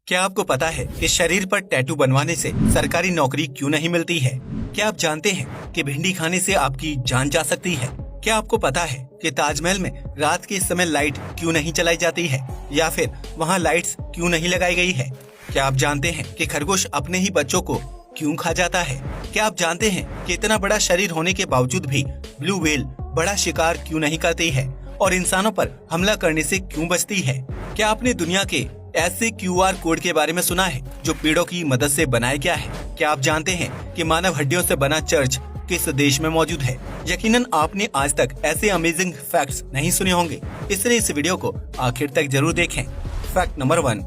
क्या आपको पता है कि शरीर पर टैटू बनवाने से सरकारी नौकरी क्यों नहीं मिलती है? क्या आप जानते हैं कि भिंडी खाने से आपकी जान जा सकती है? क्या आपको पता है कि ताजमहल में रात के समय लाइट क्यों नहीं चलाई जाती है या फिर वहाँ लाइट्स क्यों नहीं लगाई गई है? क्या आप जानते हैं कि खरगोश अपने ही बच्चों को क्यों खा जाता है? क्या आप जानते हैं कि इतना बड़ा शरीर होने के बावजूद भी ब्लू व्हेल बड़ा शिकार क्यों नहीं करती है और इंसानों पर हमला करने से क्यों बचती है? क्या आपने दुनिया के ऐसे QR कोड के बारे में सुना है जो पेड़ों की मदद से बनाया गया है? क्या आप जानते हैं कि मानव हड्डियों से बना चर्च किस देश में मौजूद है? यकीनन आपने आज तक ऐसे अमेजिंग फैक्ट्स नहीं सुने होंगे, इसलिए इस वीडियो को आखिर तक जरूर देखें। फैक्ट नंबर 1,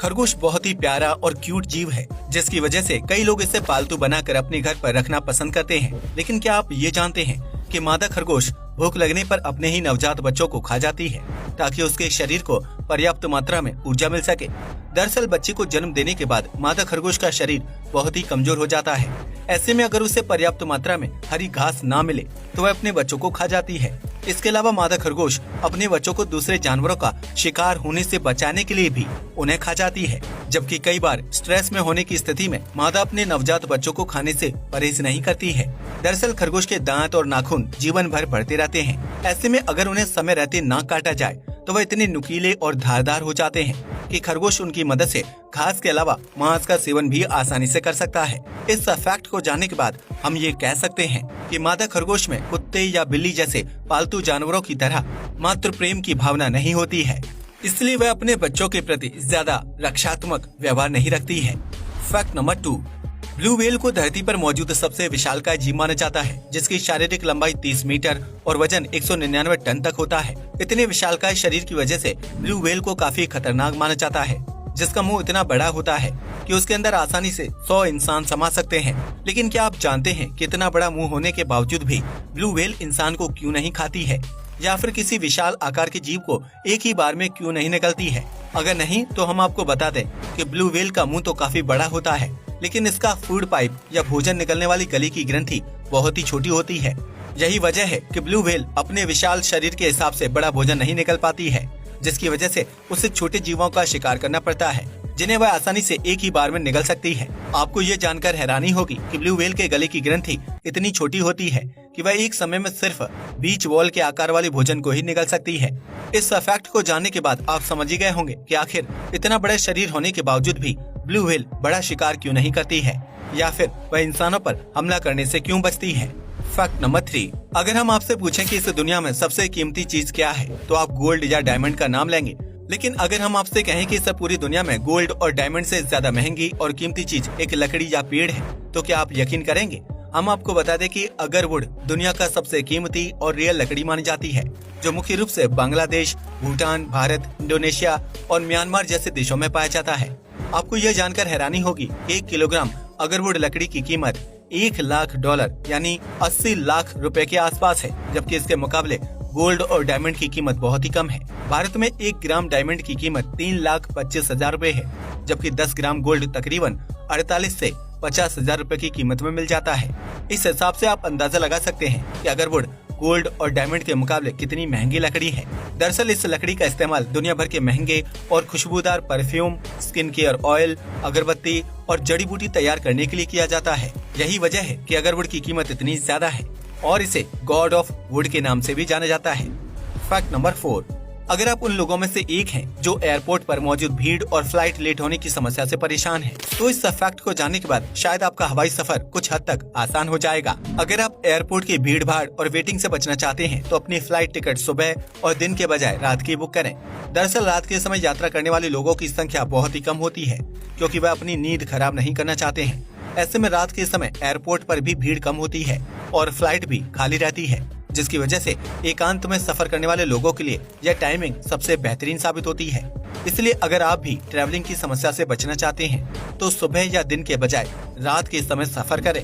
खरगोश बहुत ही प्यारा और क्यूट जीव है, जिसकी वजह से कई लोग इसे पालतू बनाकर अपने घर पर रखना पसंद करते हैं। लेकिन क्या आप ये जानते हैं कि मादा खरगोश भूख लगने पर अपने ही नवजात बच्चों को खा जाती है ताकि उसके शरीर को पर्याप्त मात्रा में ऊर्जा मिल सके। दरअसल बच्चे को जन्म देने के बाद मादा खरगोश का शरीर बहुत ही कमजोर हो जाता है। ऐसे में अगर उसे पर्याप्त मात्रा में हरी घास ना मिले तो वह अपने बच्चों को खा जाती है। इसके अलावा मादा खरगोश अपने बच्चों को दूसरे जानवरों का शिकार होने से बचाने के लिए भी उन्हें खा जाती है, जबकि कई बार स्ट्रेस में होने की स्थिति में मादा अपने नवजात बच्चों को खाने से परहेज नहीं करती है। दरअसल खरगोश के दांत और नाखून जीवन भर बढ़ते रहते हैं। ऐसे में अगर उन्हें समय रहते ना काटा जाए तो वह इतने नुकीले और धारदार हो जाते हैं कि खरगोश उनकी मदद से घास के अलावा मांस का सेवन भी आसानी से कर सकता है। इस फैक्ट को जानने के बाद हम ये कह सकते हैं कि मादा खरगोश में कुत्ते या बिल्ली जैसे पालतू जानवरों की तरह मातृ प्रेम की भावना नहीं होती है, इसलिए वह अपने बच्चों के प्रति ज्यादा रक्षात्मक व्यवहार नहीं रखती है। फैक्ट नंबर 2, ब्लू व्हेल को धरती पर मौजूद सबसे विशालकाय जीव माना जाता है, जिसकी शारीरिक लंबाई 30 मीटर और वजन 199 टन तक होता है। इतने विशालकाय शरीर की वजह से ब्लू व्हेल को काफी खतरनाक माना जाता है, जिसका मुंह इतना बड़ा होता है कि उसके अंदर आसानी से 100 इंसान समा सकते हैं। लेकिन क्या आप जानते हैं कि इतना बड़ा मुंह होने के बावजूद भी ब्लू व्हेल इंसान को क्यों नहीं खाती है या फिर किसी विशाल आकार के जीव को एक ही बार में क्यों नहीं निगलती है? अगर नहीं तो हम आपको बता दें कि ब्लू व्हेल का मुंह तो काफी बड़ा होता है, लेकिन इसका फूड पाइप या भोजन निकलने वाली गली की ग्रंथि बहुत ही छोटी होती है। यही वजह है कि ब्लू व्हेल अपने विशाल शरीर के हिसाब से बड़ा भोजन नहीं निकल पाती है, जिसकी वजह से उसे छोटे जीवों का शिकार करना पड़ता है, जिन्हें वह आसानी से एक ही बार में निगल सकती है। आपको ये जानकर हैरानी होगी कि ब्लू व्हेल के गले की ग्रंथि इतनी छोटी होती है कि वह एक समय में सिर्फ बीच वॉल के आकार वाले भोजन को ही निगल सकती है। इस फैक्ट को जानने के बाद आप समझ ही गए होंगे कि आखिर इतना बड़ा शरीर होने के बावजूद भी ब्लू व्हेल बड़ा शिकार क्यों नहीं करती है या फिर वह इंसानों पर हमला करने से क्यों बचती है। फैक्ट नंबर 3, अगर हम आपसे पूछें कि इस दुनिया में सबसे कीमती चीज क्या है तो आप गोल्ड या डायमंड का नाम लेंगे। लेकिन अगर हम आपसे कहें कि इस पूरी दुनिया में गोल्ड और डायमंड से ज्यादा महंगी और कीमती चीज एक लकड़ी या पेड़ है तो क्या आप यकीन करेंगे? हम आपको बता दें कि अगरवुड दुनिया का सबसे कीमती और रियल लकड़ी मानी जाती है, जो मुख्य रूप से बांग्लादेश, भूटान, भारत, इंडोनेशिया और म्यांमार जैसे देशों में पाया जाता है। आपको यह जानकर हैरानी होगी 1 किलोग्राम अगरवुड लकड़ी की कीमत $1 लाख यानी 80 लाख रुपए के आसपास है, जबकि इसके मुकाबले गोल्ड और डायमंड की कीमत बहुत ही कम है। भारत में 1 ग्राम डायमंड की कीमत 3,25,000 रुपए है, जबकि 10 ग्राम गोल्ड तकरीबन 48 से 50,000 रुपए की कीमत में मिल जाता है। इस हिसाब से आप अंदाजा लगा सकते हैं कि अगरवुड गोल्ड और डायमंड के मुकाबले कितनी महंगी लकड़ी है। दरअसल इस लकड़ी का इस्तेमाल दुनिया भर के महंगे और खुशबूदार परफ्यूम, स्किन केयर ऑयल, अगरबत्ती और जड़ी बूटी तैयार करने के लिए किया जाता है। यही वजह है कि अगरवुड की कीमत इतनी ज्यादा है और इसे गॉड ऑफ वुड के नाम से भी जाना जाता है। फैक्ट नंबर 4, अगर आप उन लोगों में से एक हैं जो एयरपोर्ट पर मौजूद भीड़ और फ्लाइट लेट होने की समस्या से परेशान हैं, तो इस फैक्ट को जानने के बाद शायद आपका हवाई सफर कुछ हद तक आसान हो जाएगा। अगर आप एयरपोर्ट की भीड़ भाड़ और वेटिंग से बचना चाहते हैं तो अपनी फ्लाइट टिकट सुबह और दिन के बजाय रात की बुक करें। दरअसल रात के समय यात्रा करने वाले लोगों की संख्या बहुत ही कम होती है, क्योंकि वह अपनी नींद खराब नहीं करना चाहते हैं। ऐसे में रात के समय एयरपोर्ट पर भी भीड़ कम होती है और फ्लाइट भी खाली रहती है, जिसकी वजह से एकांत में सफर करने वाले लोगों के लिए यह टाइमिंग सबसे बेहतरीन साबित होती है। इसलिए अगर आप भी ट्रैवलिंग की समस्या से बचना चाहते हैं तो सुबह या दिन के बजाय रात के समय सफर करें।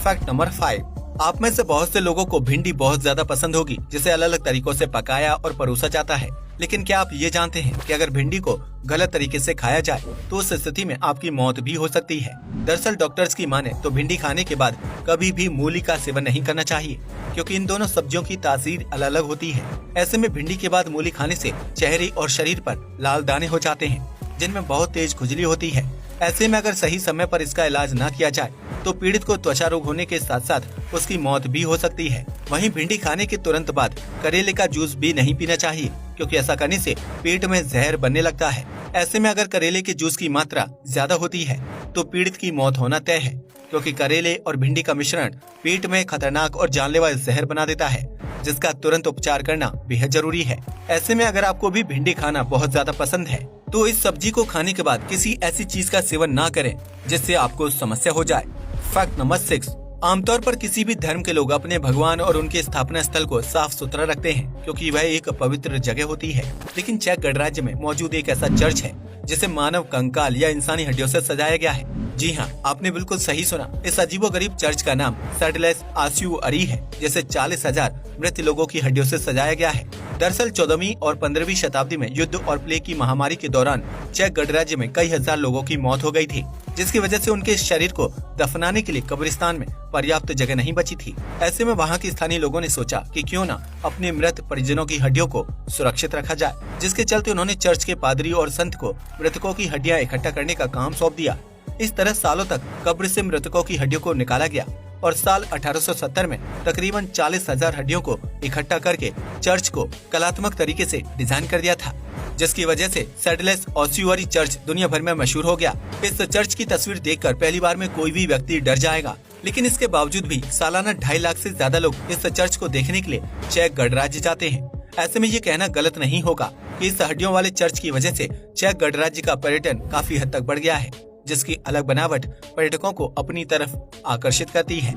फैक्ट नंबर 5, आप में से बहुत से लोगों को भिंडी बहुत ज्यादा पसंद होगी, जिसे अलग अलग तरीकों से पकाया और परोसा जाता है। लेकिन क्या आप ये जानते हैं कि अगर भिंडी को गलत तरीके से खाया जाए तो उस स्थिति में आपकी मौत भी हो सकती है। दरअसल डॉक्टर्स की माने तो भिंडी खाने के बाद कभी भी मूली का सेवन नहीं करना चाहिए, क्योंकि इन दोनों सब्जियों की तासीर अलग अलग होती है। ऐसे में भिंडी के बाद मूली खाने से चेहरे और शरीर पर लाल दाने हो जाते हैं। जिनमें बहुत तेज खुजली होती है। ऐसे में अगर सही समय पर इसका इलाज न किया जाए तो पीड़ित को त्वचा रोग होने के साथ साथ उसकी मौत भी हो सकती है। वहीं भिंडी खाने के तुरंत बाद करेले का जूस भी नहीं पीना चाहिए, क्योंकि ऐसा करने से पेट में जहर बनने लगता है। ऐसे में अगर करेले के जूस की मात्रा ज्यादा होती है तो पीड़ित की मौत होना तय है, क्योंकि करेले और भिंडी का मिश्रण पेट में खतरनाक और जानलेवा जहर बना देता है, जिसका तुरंत उपचार करना बेहद जरूरी है। ऐसे में अगर आपको भी भिंडी खाना बहुत ज्यादा पसंद है तो इस सब्जी को खाने के बाद किसी ऐसी चीज का सेवन ना करें जिससे आपको समस्या हो जाए। फैक्ट नंबर 6, आमतौर पर किसी भी धर्म के लोग अपने भगवान और उनके स्थापना स्थल को साफ सुथरा रखते हैं, क्योंकि वह एक पवित्र जगह होती है। लेकिन चेक गणराज्य में मौजूद एक ऐसा चर्च है जिसे मानव कंकाल या इंसानी हड्डियों से सजाया गया है। जी हाँ, आपने बिल्कुल सही सुना। इस अजीबोगरीब चर्च का नाम सैडलेस आस्युअरी है, जिसे 40,000 मृत लोगों की हड्डियों से सजाया गया है। दरअसल 14वीं और 15वीं शताब्दी में युद्ध और प्लेग की महामारी के दौरान चेक गणराज्य में कई हजार लोगों की मौत हो गई थी, जिसकी वजह से उनके शरीर को दफनाने के लिए कब्रिस्तान में पर्याप्त जगह नहीं बची थी। ऐसे में वहाँ के स्थानीय लोगों ने सोचा कि क्यों न अपने मृत परिजनों की हड्डियों को सुरक्षित रखा जाए, जिसके चलते उन्होंने चर्च के पादरी और संत को मृतकों की हड्डियां इकट्ठा करने का काम सौंप दिया। इस तरह सालों तक कब्र से मृतकों की हड्डियों को निकाला गया और साल 1870 में तकरीबन 40,000 हड्डियों को इकट्ठा करके चर्च को कलात्मक तरीके से डिजाइन कर दिया था, जिसकी वजह से सैडलेस ऑस्युअरी चर्च दुनिया भर में मशहूर हो गया। इस चर्च की तस्वीर देखकर पहली बार में कोई भी व्यक्ति डर जाएगा, लेकिन इसके बावजूद भी सालाना 2.5 लाख से ज्यादा लोग इस चर्च को देखने के लिए चेक गणराज्य जाते हैं। ऐसे में ये कहना गलत नहीं होगा कि इस हड्डियों वाले चर्च की वजह से चेक गणराज्य का पर्यटन काफी हद तक बढ़ गया है, जिसकी अलग बनावट पर्यटकों को अपनी तरफ आकर्षित करती है।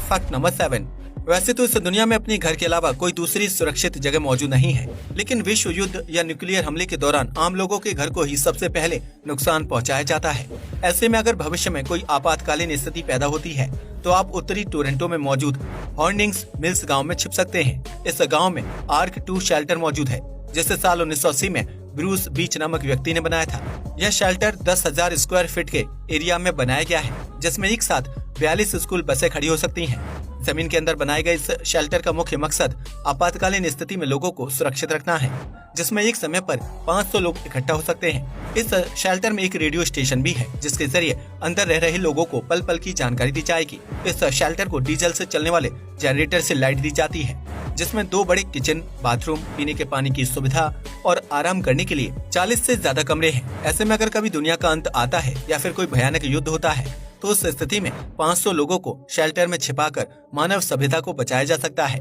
फैक्ट नंबर 7, वैसे तो इस दुनिया में अपने घर के अलावा कोई दूसरी सुरक्षित जगह मौजूद नहीं है, लेकिन विश्व युद्ध या न्यूक्लियर हमले के दौरान आम लोगों के घर को ही सबसे पहले नुकसान पहुंचाया जाता है। ऐसे में अगर भविष्य में कोई आपातकालीन स्थिति पैदा होती है तो आप उत्तरी टोरंटो में मौजूद हॉर्डिंग्स मिल्स गाँव में छिप सकते हैं। इस गाँव में आर्क 2 शेल्टर मौजूद है, जिसे साल 1980 में ब्रूस बीच नामक व्यक्ति ने बनाया था। यह शेल्टर 10,000 स्क्वायर फीट के एरिया में बनाया गया है, जिसमें एक साथ 42 स्कूल बसें खड़ी हो सकती हैं। जमीन के अंदर बनाए गए इस शेल्टर का मुख्य मकसद आपातकालीन स्थिति में लोगों को सुरक्षित रखना है, जिसमें एक समय पर 500 लोग इकट्ठा हो सकते हैं। इस शेल्टर में एक रेडियो स्टेशन भी है, जिसके जरिए अंदर रह रहे लोगों को पल पल की जानकारी दी जाएगी। इस शेल्टर को डीजल से चलने वाले जनरेटर से लाइट दी जाती है, जिसमें 2 बड़े किचन, बाथरूम, पीने के पानी की सुविधा और आराम करने के लिए 40 से ज्यादा कमरे हैं। ऐसे में अगर कभी दुनिया का अंत आता है या फिर कोई भयानक युद्ध होता है तो उस स्थिति में 500 लोगों को शेल्टर में छिपाकर मानव सभ्यता को बचाया जा सकता है।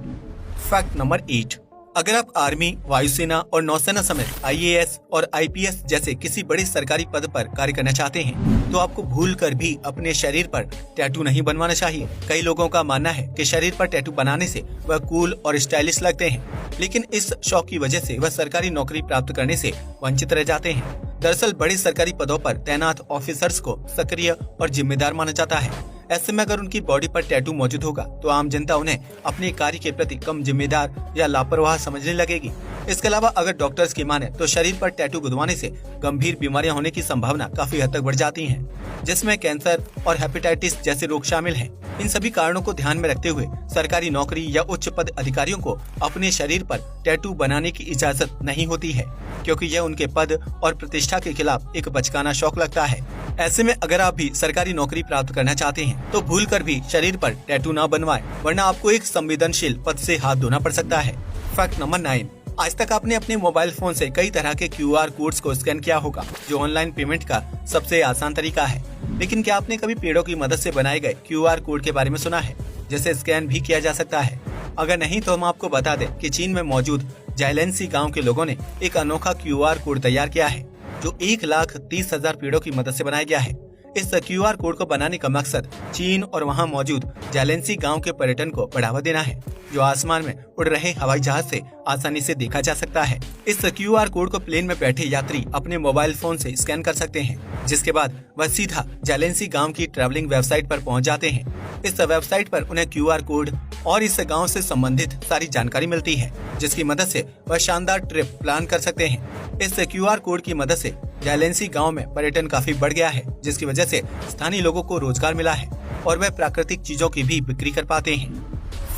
फैक्ट नंबर 8, अगर आप आर्मी, वायुसेना और नौसेना समेत IAS और IPS जैसे किसी बड़े सरकारी पद पर कार्य करना चाहते हैं तो आपको भूलकर भी अपने शरीर पर टैटू नहीं बनवाना चाहिए। कई लोगों का मानना है कि शरीर पर टैटू बनाने से वह कूल और स्टाइलिश लगते हैं, लेकिन इस शौक की वजह से वह सरकारी नौकरी प्राप्त करने से वंचित रह जाते हैं। दरअसल बड़े सरकारी पदों पर तैनात ऑफिसर्स को सक्रिय और जिम्मेदार माना जाता है। ऐसे में अगर उनकी बॉडी पर टैटू मौजूद होगा तो आम जनता उन्हें अपने कार्य के प्रति कम जिम्मेदार या लापरवाह समझने लगेगी। इसके अलावा अगर डॉक्टर्स की माने तो शरीर पर टैटू गुदवाने से गंभीर बीमारियां होने की संभावना काफी हद तक बढ़ जाती है, जिसमें कैंसर और हेपेटाइटिस जैसे रोग शामिल हैं। इन सभी कारणों को ध्यान में रखते हुए सरकारी नौकरी या उच्च पद अधिकारियों को अपने शरीर पर टैटू बनाने की इजाजत नहीं होती है, क्योंकि यह उनके पद और प्रतिष्ठा के खिलाफ एक बचकाना शौक लगता है। ऐसे में अगर आप भी सरकारी नौकरी प्राप्त करना चाहते हैं तो भूलकर भी शरीर पर टैटू ना बनवाएं, वरना आपको एक संवेदनशील पद से हाथ धोना पड़ सकता है। फैक्ट नंबर 9, आज तक आपने अपने मोबाइल फोन से कई तरह के QR कोड्स को स्कैन किया होगा, जो ऑनलाइन पेमेंट का सबसे आसान तरीका है। लेकिन क्या आपने कभी पेड़ों की मदद से बनाए गए QR कोड के बारे में सुना है, जिसे स्कैन भी किया जा सकता है? अगर नहीं तो हम आपको बता दें कि चीन में मौजूद जाइलेंसी गाँव के लोगों ने एक अनोखा QR कोड तैयार किया है, जो 1,30,000 पेड़ों की मदद से बनाया गया है। इस QR कोड को बनाने का मकसद चीन और वहां मौजूद जाइलेंसी गांव के पर्यटन को बढ़ावा देना है, जो आसमान में उड़ रहे हवाई जहाज से आसानी से देखा जा सकता है। इस QR कोड को प्लेन में बैठे यात्री अपने मोबाइल फोन से स्कैन कर सकते हैं, जिसके बाद वह सीधा जाइलेंसी गांव की ट्रैवलिंग वेबसाइट पर पहुंच जाते हैं। इस वेबसाइट पर उन्हें QR कोड और इस गाँव से संबंधित सारी जानकारी मिलती है, जिसकी मदद से वह शानदार ट्रिप प्लान कर सकते हैं। इस QR कोड की मदद से जाइलेंसी गांव में पर्यटन काफी बढ़ गया है, जिसकी वजह से स्थानीय लोगों को रोजगार मिला है और वह प्राकृतिक चीजों की भी बिक्री कर पाते हैं।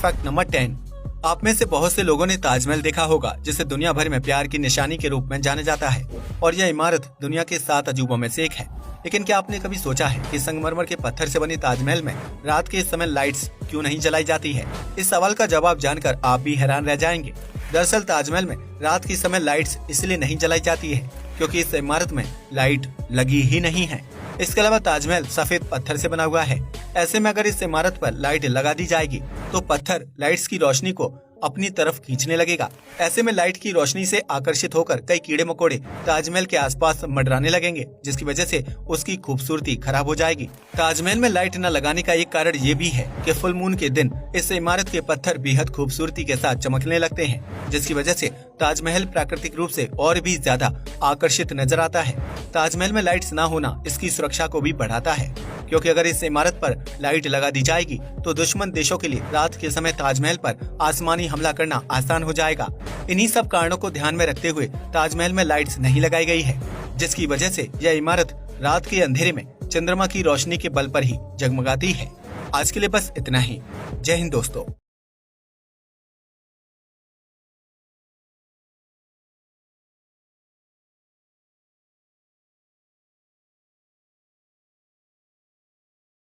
फैक्ट नंबर 10, आप में से बहुत से लोगों ने ताजमहल देखा होगा, जिसे दुनिया भर में प्यार की निशानी के रूप में जाना जाता है और यह इमारत दुनिया के 7 अजूबों में से एक है। लेकिन क्या आपने कभी सोचा है कि संगमरमर के पत्थर से बने ताजमहल में रात के समय लाइट्स क्यों नहीं जलाई जाती है? इस सवाल का जवाब जानकर आप भी हैरान रह जाएंगे। दरअसल ताजमहल में रात के समय लाइट्स इसलिए नहीं जलाई जाती है क्योंकि इस इमारत में लाइट लगी ही नहीं है। इसके अलावा ताजमहल सफेद पत्थर से बना हुआ है। ऐसे में अगर इस इमारत पर लाइट लगा दी जाएगी तो पत्थर लाइट्स की रोशनी को अपनी तरफ खींचने लगेगा। ऐसे में लाइट की रोशनी से आकर्षित होकर कई कीड़े मकोड़े ताजमहल के आसपास मंडराने लगेंगे, जिसकी वजह से उसकी खूबसूरती खराब हो जाएगी। ताजमहल में लाइट न लगाने का एक कारण ये भी है कि फुल मून के दिन इस इमारत के पत्थर बेहद खूबसूरती के साथ चमकने लगते हैं, जिसकी वजह से ताजमहल प्राकृतिक रूप से और भी ज्यादा आकर्षित नजर आता है। ताजमहल में लाइट्स न होना इसकी सुरक्षा को भी बढ़ाता है, क्योंकि अगर इस इमारत पर लाइट लगा दी जाएगी तो दुश्मन देशों के लिए रात के समय ताजमहल पर आसमानी हमला करना आसान हो जाएगा। इन्हीं सब कारणों को ध्यान में रखते हुए ताजमहल में लाइट्स नहीं लगाई गई है, जिसकी वजह से यह इमारत रात के अंधेरे में चंद्रमा की रोशनी के बल पर ही जगमगाती है। आज के लिए बस इतना ही। जय हिंद दोस्तों।